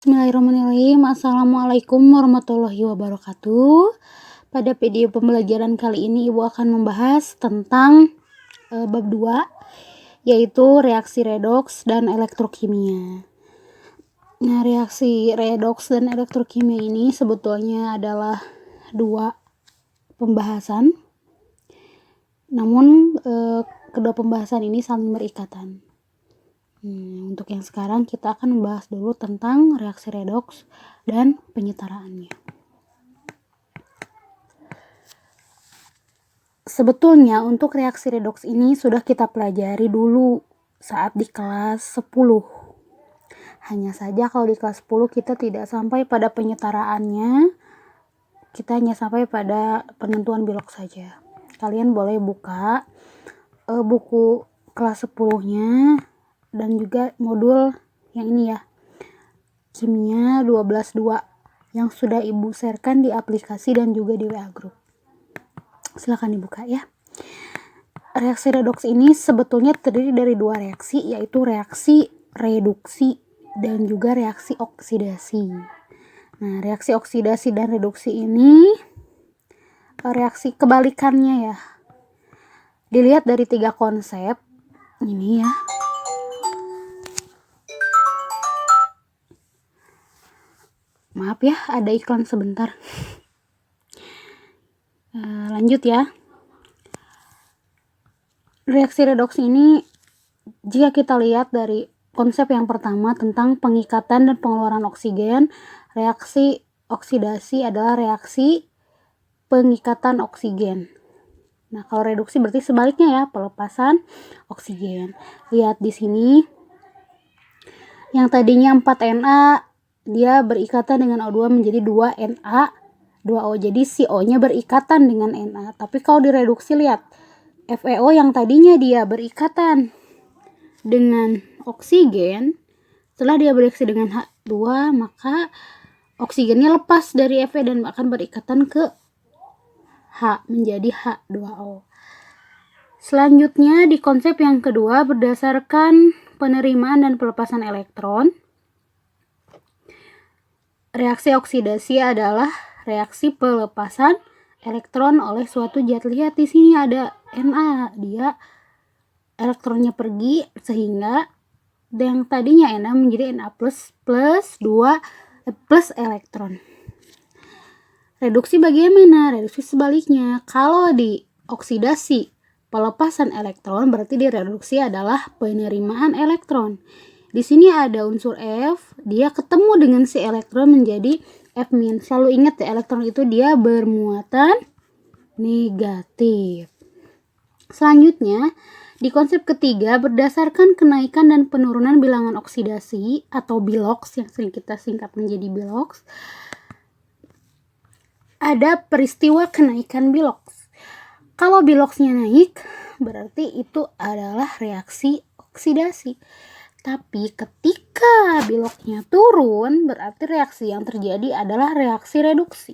Bismillahirrahmanirrahim. Assalamualaikum warahmatullahi wabarakatuh. Pada video pembelajaran kali ini Ibu akan membahas tentang bab 2, yaitu reaksi redoks dan elektrokimia. Nah, reaksi redoks dan elektrokimia ini sebetulnya adalah dua pembahasan. Namun kedua pembahasan ini saling berikatan. Untuk yang sekarang kita akan membahas dulu tentang reaksi redoks dan penyetaraannya. Sebetulnya untuk reaksi redoks ini sudah kita pelajari dulu saat di kelas 10. Hanya saja kalau di kelas 10 kita tidak sampai pada penyetaraannya, kita hanya sampai pada penentuan bilok saja. Kalian boleh buka buku kelas 10-nya dan juga modul yang ini ya, kimia 12.2 yang sudah Ibu sharekan di aplikasi dan juga di WA group. Silakan dibuka ya. Reaksi redoks ini sebetulnya terdiri dari dua reaksi, yaitu reaksi reduksi dan juga reaksi oksidasi. Nah, reaksi oksidasi dan reduksi ini reaksi kebalikannya ya. Dilihat dari 3 konsep ini ya. Maaf ya, ada iklan sebentar. Lanjut ya. Reaksi redoks ini, jika kita lihat dari konsep yang pertama tentang pengikatan dan pengeluaran oksigen, reaksi oksidasi adalah reaksi pengikatan oksigen. Nah, kalau reduksi berarti sebaliknya ya, pelepasan oksigen. Lihat di sini, yang tadinya 4Na, dia berikatan dengan O2 menjadi 2Na, 2O. Jadi si O-nya berikatan dengan Na. Tapi kalau direduksi, lihat, FeO yang tadinya dia berikatan dengan oksigen, setelah dia bereaksi dengan H2, maka oksigennya lepas dari Fe dan akan berikatan ke H menjadi H2O. Selanjutnya di konsep yang kedua, berdasarkan penerimaan dan pelepasan elektron, reaksi oksidasi adalah reaksi pelepasan elektron oleh suatu zat. Lihat di sini ada Na, dia elektronnya pergi sehingga yang tadinya Na menjadi Na plus 2 plus elektron. Reduksi bagaimana? Reduksi sebaliknya. Kalau di oksidasi pelepasan elektron, berarti di reduksi adalah penerimaan elektron. Di sini ada unsur F, dia ketemu dengan si elektron menjadi F-. Selalu ingat ya, elektron itu dia bermuatan negatif. Selanjutnya, di konsep ketiga, berdasarkan kenaikan dan penurunan bilangan oksidasi atau biloks yang sering kita singkat menjadi biloks, ada peristiwa kenaikan biloks. Kalau biloksnya naik, berarti itu adalah reaksi oksidasi. Tapi ketika biloknya turun, berarti reaksi yang terjadi adalah reaksi reduksi.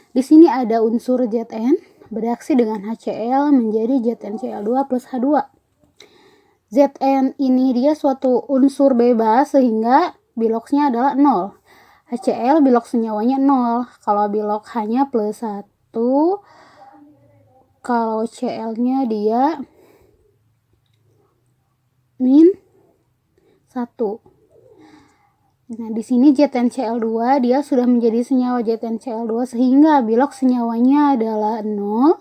Di sini ada unsur Zn bereaksi dengan HCl menjadi ZnCl2 plus H2. Zn ini dia suatu unsur bebas sehingga biloksnya adalah 0. HCl bilok senyawanya 0. Kalau bilok hanya plus 1, kalau Cl-nya dia min 1. Nah, di sini ZnCl2 dia sudah menjadi senyawa ZnCl2 sehingga bilok senyawanya adalah 0.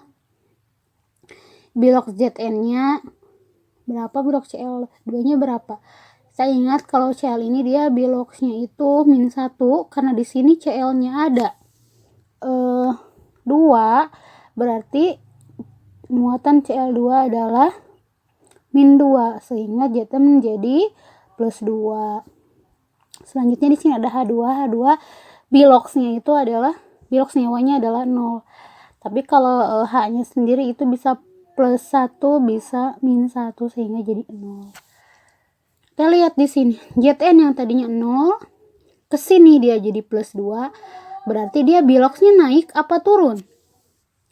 Bilok Zn-nya berapa, bilok Cl2-nya berapa? Saya ingat kalau Cl ini dia biloksnya itu min 1 karena di sini Cl-nya ada 2, berarti muatan Cl2 adalah min 2 sehingga Zn menjadi plus 2. Selanjutnya di sini ada H2. Biloksnya itu adalah bilok senyawanya adalah 0. Tapi kalau H-nya sendiri itu bisa plus 1, bisa min 1 sehingga jadi 0. Kita lihat di sini, Zn yang tadinya 0 ke sini dia jadi plus 2. Berarti dia biloksnya naik apa turun?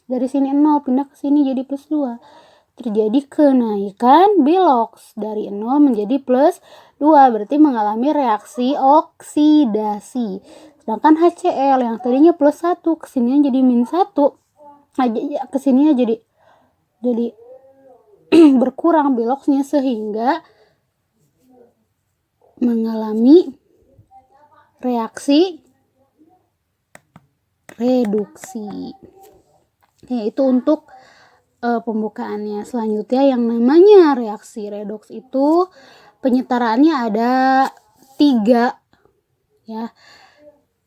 Dari sini 0 pindah ke sini jadi plus 2. terjadi kenaikan biloks dari 0 menjadi plus 2, berarti mengalami reaksi oksidasi. Sedangkan HCl yang tadinya plus 1 kesininya jadi min 1, kesininya jadi berkurang biloksnya sehingga mengalami reaksi reduksi. Oke, itu untuk pembukaannya. Selanjutnya yang namanya reaksi redoks itu penyetaraannya ada 3 ya.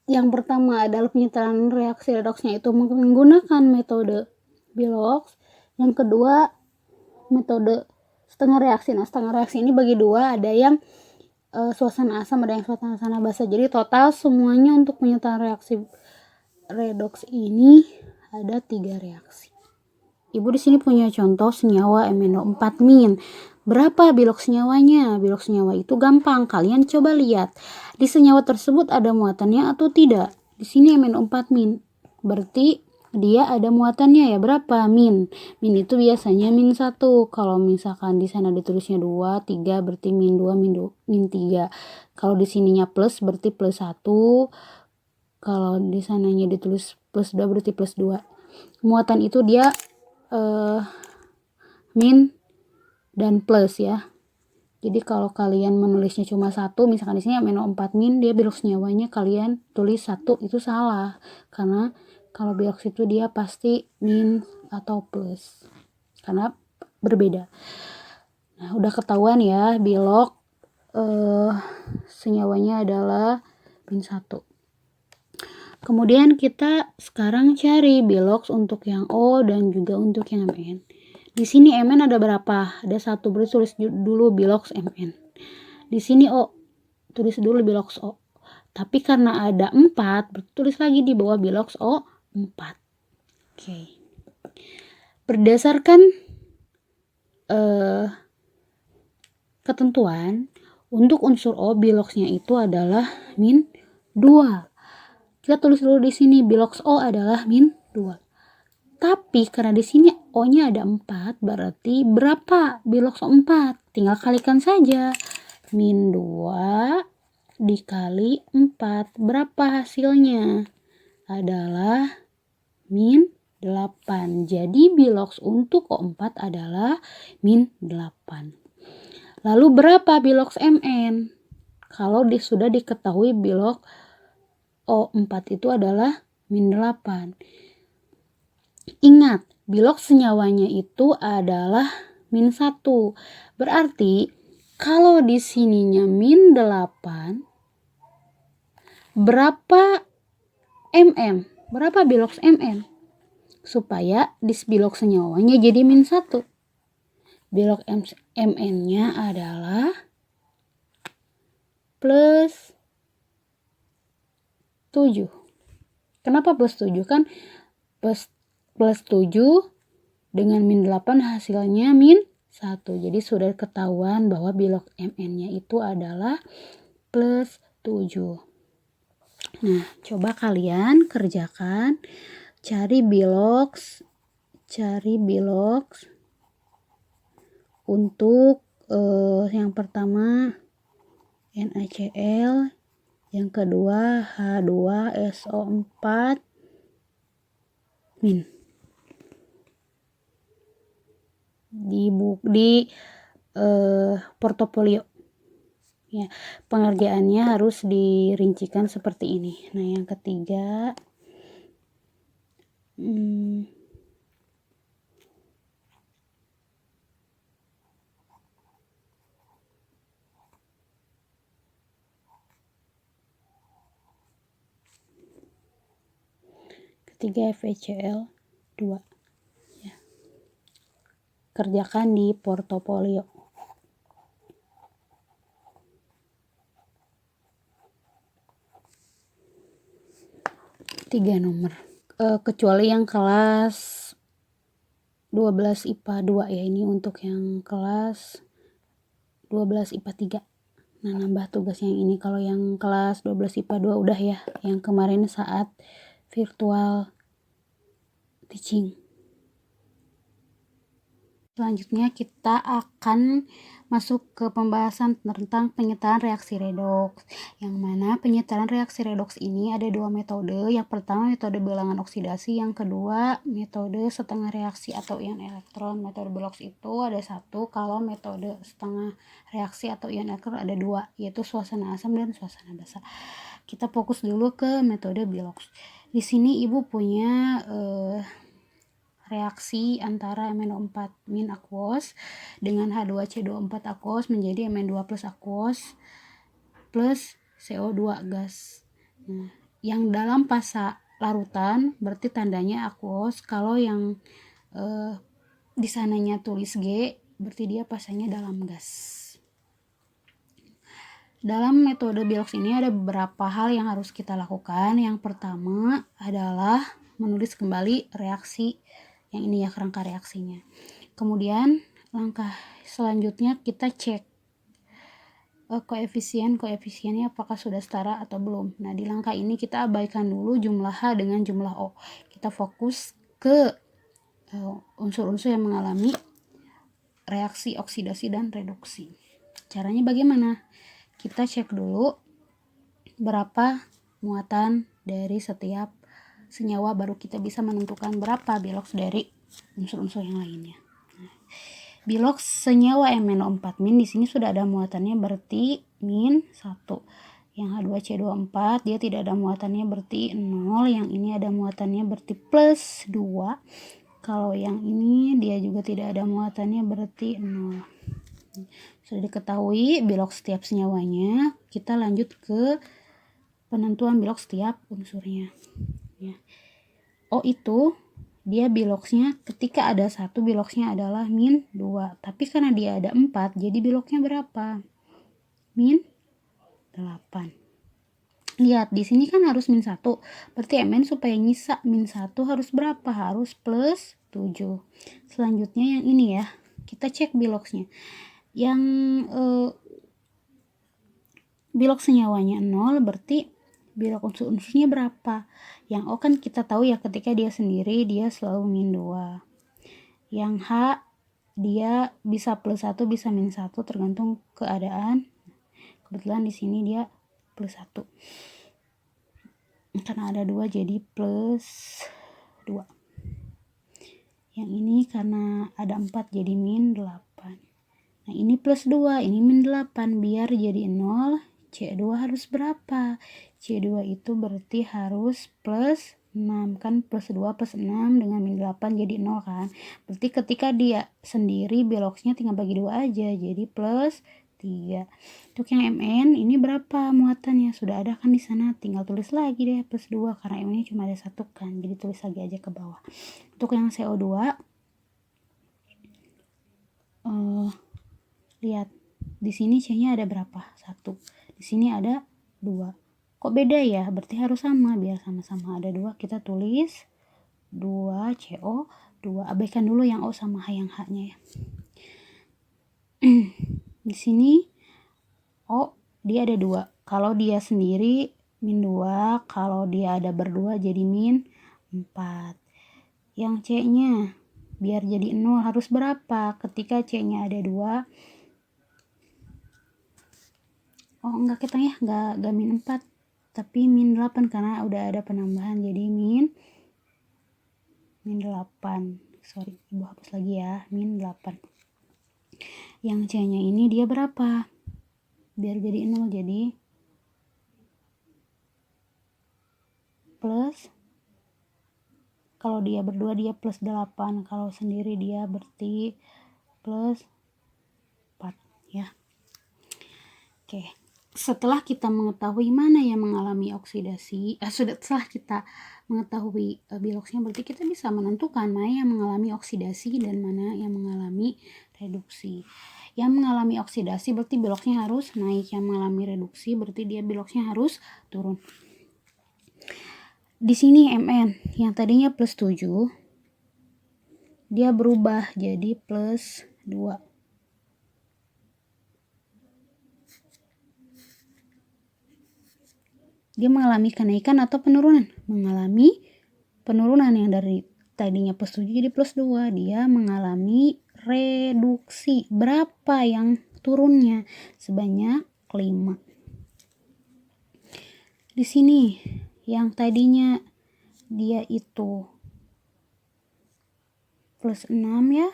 Yang pertama adalah penyetaraan reaksi redoksnya itu menggunakan metode biloks. Yang kedua metode setengah reaksi. Nah, setengah reaksi ini bagi dua, ada yang suasana asam, ada yang suasana basa. Jadi total semuanya untuk penyetaraan reaksi redoks ini ada 3 reaksi. Ibu di sini punya contoh senyawa MnO4-. Berapa biloks senyawanya? Biloks senyawa itu gampang, kalian coba lihat. Di senyawa tersebut ada muatannya atau tidak? Di sini MnO4-. Berarti dia ada muatannya ya, berapa? Min. Min itu biasanya min 1. Kalau misalkan di sana ditulisnya 2, 3 berarti min 2, min 3. Kalau di sininya plus berarti plus 1. Kalau di sananya ditulis plus 2 berarti plus 2. Muatan itu dia min dan plus ya. Jadi kalau kalian menulisnya cuma 1, misalkan di sini MnO4-, dia biloks senyawanya kalian tulis 1, itu salah. Karena kalau biloks itu dia pasti min atau plus. Karena berbeda. Nah, udah ketahuan ya biloks senyawanya adalah min 1. Kemudian kita sekarang cari biloks untuk yang O dan juga untuk yang Mn. Di sini Mn ada berapa? Ada 1, berarti tulis dulu biloks Mn. Di sini O, tulis dulu biloks O. Tapi karena ada 4, berarti tulis lagi di bawah biloks O 4. Oke. Berdasarkan ketentuan, untuk unsur O biloksnya itu adalah min 2. Kita tulis dulu di sini biloks O adalah min 2. Tapi karena di sini O-nya ada 4, berarti berapa biloks O 4? Tinggal kalikan saja. Min 2 dikali 4. Berapa hasilnya? Adalah min 8. Jadi biloks untuk O4 adalah min 8. Lalu berapa biloks Mn? Kalau sudah diketahui biloks O4 itu adalah min 8. Ingat, biloks senyawanya itu adalah min 1. Berarti kalau di sininya min 8, berapa Mn? Berapa biloks Mn? Supaya di biloks senyawanya jadi min 1. Biloks Mn-nya adalah plus 7. Kenapa plus 7? Kan plus 7 dengan min 8 hasilnya min 1. Jadi sudah ketahuan bahwa biloks Mn-nya itu adalah plus 7. Nah, coba kalian kerjakan. Cari biloks untuk yang pertama NaCl, yang kedua H2SO4 min. Di portofolio ya, pengerjaannya harus dirincikan seperti ini. Nah, yang ketiga FeCl 2 ya. Kerjakan di portofolio. Tiga nomor. Kecuali yang kelas 12 IPA 2 ya, ini untuk yang kelas 12 IPA 3. Nah, nambah tugas yang ini. Kalau yang kelas 12 IPA 2 udah ya, yang kemarin saat virtual teaching. Selanjutnya kita akan masuk ke pembahasan tentang penyetaraan reaksi redoks. Yang mana penyetaraan reaksi redoks ini ada dua metode. Yang pertama metode bilangan oksidasi, yang kedua metode setengah reaksi atau ion elektron. Metode Bilox itu ada satu, kalau metode setengah reaksi atau ion elektron ada dua, yaitu suasana asam dan suasana basa. Kita fokus dulu ke metode Bilox. Di sini Ibu punya reaksi antara MnO4 min aquos dengan H2C24 aquos menjadi Mn2 plus aquos plus CO2 gas. Nah, yang dalam fasa larutan berarti tandanya aquos. Kalau yang di sananya tulis G berarti dia fasanya dalam gas. Dalam metode Bilox ini ada beberapa hal yang harus kita lakukan. Yang pertama adalah menulis kembali reaksi yang ini ya, kerangka reaksinya. Kemudian langkah selanjutnya kita cek koefisiennya apakah sudah setara atau belum. Nah, di langkah ini kita abaikan dulu jumlah H dengan jumlah O. Kita fokus ke unsur-unsur yang mengalami reaksi oksidasi dan reduksi. Caranya bagaimana? Kita cek dulu berapa muatan dari setiap senyawa, baru kita bisa menentukan berapa Bilox dari unsur-unsur yang lainnya. Nah, Bilox senyawa MnO4 min di sini sudah ada muatannya berarti min 1. Yang H2C24 dia tidak ada muatannya berarti 0. Yang ini ada muatannya berarti plus 2. Kalau yang ini dia juga tidak ada muatannya berarti 0. Sudah diketahui Bilox setiap senyawanya, kita lanjut ke penentuan Bilox setiap unsurnya. Ya. O itu dia Biloxnya ketika ada 1, Biloxnya adalah min 2. Tapi karena dia ada 4, jadi Biloxnya berapa? Min 8. Lihat, di sini kan harus min 1. Berarti Mn supaya nyisa min 1 harus berapa? Harus plus 7. Selanjutnya yang ini ya. Kita cek Biloxnya. Yang Bilox senyawanya 0 berarti Bilox unsur-unsurnya berapa? Yang O kan kita tahu ya, ketika dia sendiri dia selalu min 2. Yang H dia bisa plus 1 bisa min 1 tergantung keadaan. Kebetulan di sini dia plus 1. Karena ada 2 jadi plus 2. Yang ini karena ada 4 jadi min 8. Nah, ini plus 2, ini min 8. Biar jadi 0, C2 harus berapa? C2 itu berarti harus plus 6. Kan plus 2 plus 6 dengan min 8 jadi 0 kan? Berarti ketika dia sendiri Biloxnya tinggal bagi 2 aja. Jadi plus 3. Untuk yang Mn ini berapa muatannya? Sudah ada kan di sana. Tinggal tulis lagi deh plus 2. Karena Mn cuma ada 1 kan. Jadi tulis lagi aja ke bawah. Untuk yang CO2 lihat di sini C-nya ada berapa? 1. Di sini ada 2. Kok beda ya? Berarti harus sama. Biar sama-sama ada 2, kita tulis 2 CO 2. Abaikan dulu yang O sama H, yang H-nya ya. Di sini O dia ada 2. Kalau dia sendiri min 2, kalau dia ada berdua jadi min 4. Yang C-nya biar jadi 0 harus berapa? Ketika C-nya ada 2. Oh, enggak kita ya, enggak min 4, tapi min 8 karena udah ada penambahan jadi min 8. Sorry, Ibu hapus lagi ya, min 8. Yang C-nya ini dia berapa? Biar jadi 0 jadi plus, kalau dia berdua dia plus 8, kalau sendiri dia berarti plus 4 ya. Oke. Setelah kita mengetahui mana yang mengalami oksidasi, setelah kita mengetahui Biloxnya, berarti kita bisa menentukan mana yang mengalami oksidasi dan mana yang mengalami reduksi. Yang mengalami oksidasi berarti Biloxnya harus naik, yang mengalami reduksi berarti dia Biloxnya harus turun. Di sini Mn yang tadinya plus 7 dia berubah jadi plus 2. Dia mengalami kenaikan atau penurunan? Mengalami penurunan, yang dari tadinya plus 7 jadi plus 2. Dia mengalami reduksi. Berapa yang turunnya? Sebanyak 5. Di sini yang tadinya dia itu plus 6 ya,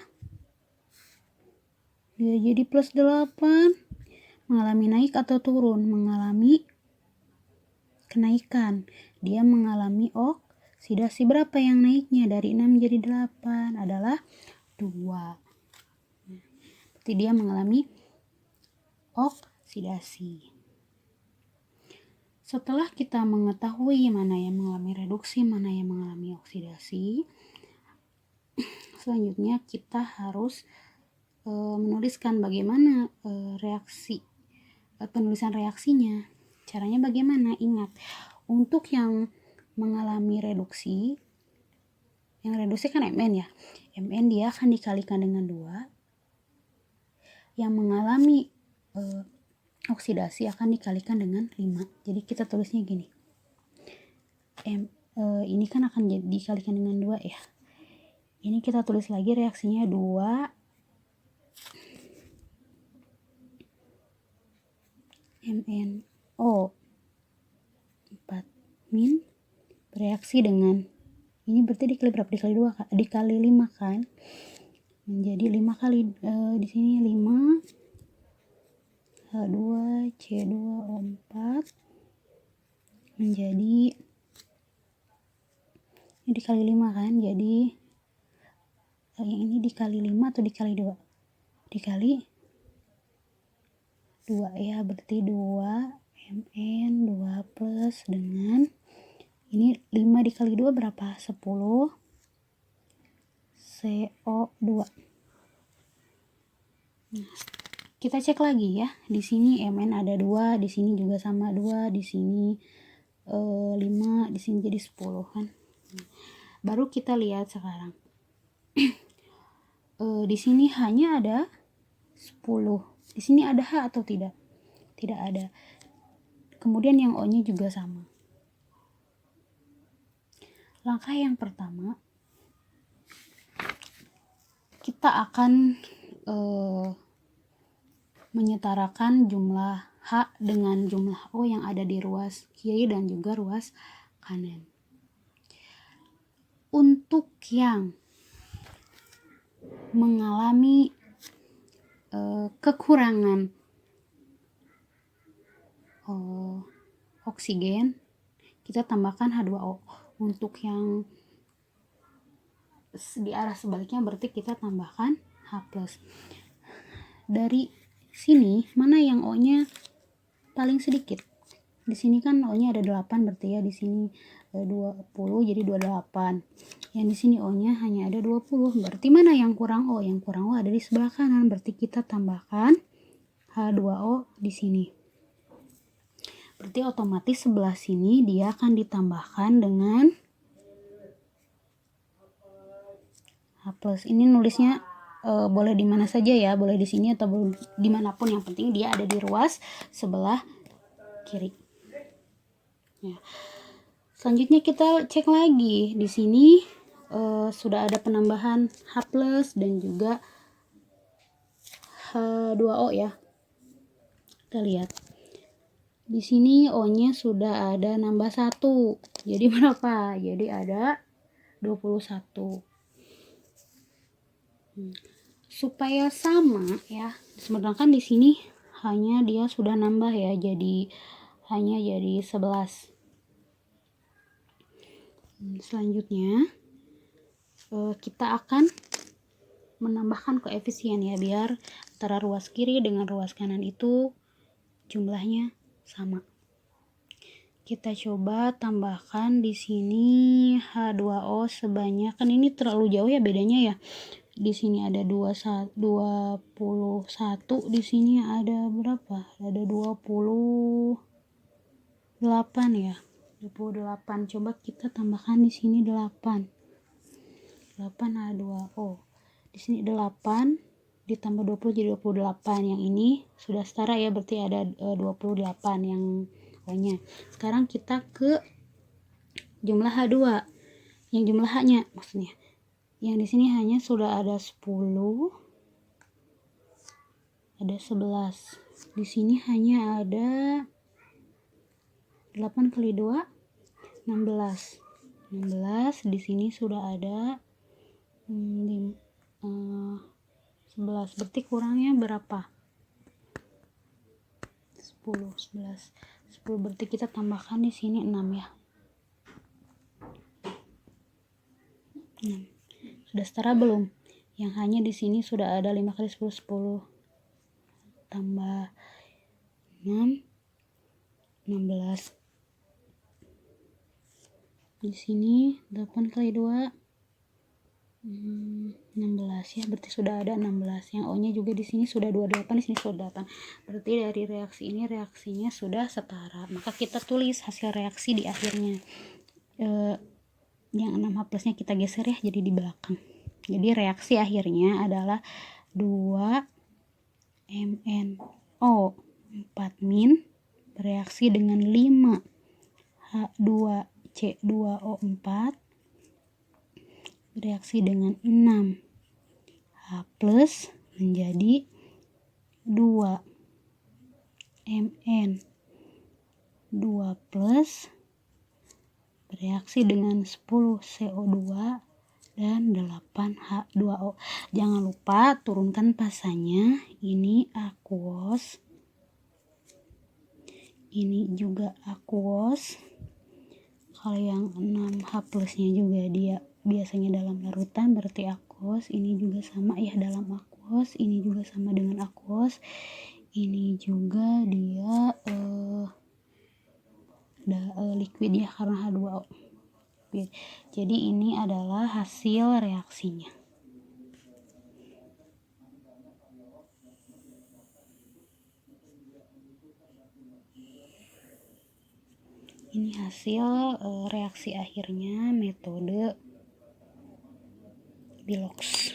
dia jadi plus 8. Mengalami naik atau turun? Mengalami kenaikan. Dia mengalami oksidasi. Berapa yang naiknya? Dari 6 jadi 8 adalah 2. Berarti dia mengalami oksidasi. Setelah kita mengetahui mana yang mengalami reduksi, mana yang mengalami oksidasi, selanjutnya kita harus menuliskan bagaimana penulisan reaksinya. Caranya bagaimana? Ingat, untuk yang mengalami reduksi, yang reduksi kan Mn ya. Mn dia akan dikalikan dengan 2. Yang mengalami oksidasi akan dikalikan dengan 5. Jadi kita tulisnya gini. Ini kan akan dikalikan dengan 2 ya. Ini kita tulis lagi reaksinya 2 MnO 4 min bereaksi dengan ini berarti dikali berapa? Dikali 2 dikali 5 kan? Menjadi 5 kali di sini 5 H2C2O4 menjadi ini dikali 5 kan? Jadi yang ini dikali 5 atau dikali 2? Dikali 2 ya, berarti 2 Mn 2 plus dengan ini 5 dikali 2 berapa? 10 CO2. Nah, kita cek lagi ya. Di sini Mn ada 2, di sini juga sama 2, di sini 5, di sini jadi 10 kan. Baru kita lihat sekarang. Di sini hanya ada 10. Di sini ada H atau tidak? Tidak ada. Kemudian yang O-nya juga sama. Langkah yang pertama, kita akan menyetarakan jumlah H dengan jumlah O yang ada di ruas kiri dan juga ruas kanan. Untuk yang mengalami kekurangan oksigen, kita tambahkan H2O. Untuk yang di arah sebaliknya berarti kita tambahkan H+. Dari sini mana yang O-nya paling sedikit? Di sini kan O-nya ada 8 berarti ya, di sini 20 jadi 28. Yang di sini O-nya hanya ada 20. Berarti mana yang kurang O? Yang kurang O ada di sebelah kanan. Berarti kita tambahkan H2O di sini. Berarti otomatis sebelah sini dia akan ditambahkan dengan H+. Ini nulisnya boleh di mana saja ya, boleh di sini atau dimanapun, yang penting dia ada di ruas sebelah kiri. Ya. Selanjutnya kita cek lagi di sini sudah ada penambahan H+ dan juga H2O ya. Kita lihat. Di sini O-nya sudah ada nambah 1. Jadi berapa? Jadi ada 21. Supaya sama ya. Sedangkan di sini hanya dia sudah nambah ya, jadi hanya jadi 11. Selanjutnya kita akan menambahkan koefisien ya, biar antara ruas kiri dengan ruas kanan itu jumlahnya sama. Kita coba tambahkan di sini H2O sebanyak, kan ini terlalu jauh ya bedanya ya. Di sini ada 21, di sini ada berapa? Ada 28 ya. 28. Coba kita tambahkan di sini 8. 8 H2O. Di sini 8 ditambah 20 jadi 28. Yang ini sudah setara ya, berarti ada 28 yang O-nya. Sekarang kita ke jumlah H2. Yang jumlah H-nya maksudnya. Yang di sini hanya sudah ada 10. ada 11. Di sini hanya ada 8 kali 2 16. 16 di sini sudah ada 11. Berarti kurangnya berapa? 10. 11 10 berarti kita tambahkan di sini 6 ya. 6. Sudah setara belum? Yang hanya di sini sudah ada 5 kali 10 10 tambah 6 16. Di sini 8 kali 2 16 ya, berarti sudah ada 16. Yang O nya juga di sini sudah 28, di sini sudah 8. Berarti dari reaksi ini reaksinya sudah setara. Maka kita tulis hasil reaksi di akhirnya. Yang 6H plusnya kita geser ya, jadi di belakang. Jadi reaksi akhirnya adalah 2 MnO 4 min bereaksi dengan 5 H2C2O4 bereaksi dengan 6 H plus menjadi 2 Mn 2 plus bereaksi dengan 10 CO2 dan 8 H2O. Jangan lupa turunkan pasanya. Ini aquos, ini juga aquos. Kalau yang 6H plusnya juga dia biasanya dalam larutan, berarti aquos. Ini juga sama ya, dalam aquos. Ini juga sama dengan aquos. Ini juga dia liquid ya, karena H2O. Jadi ini adalah hasil reaksinya. Ini hasil reaksi akhirnya metode Bilox.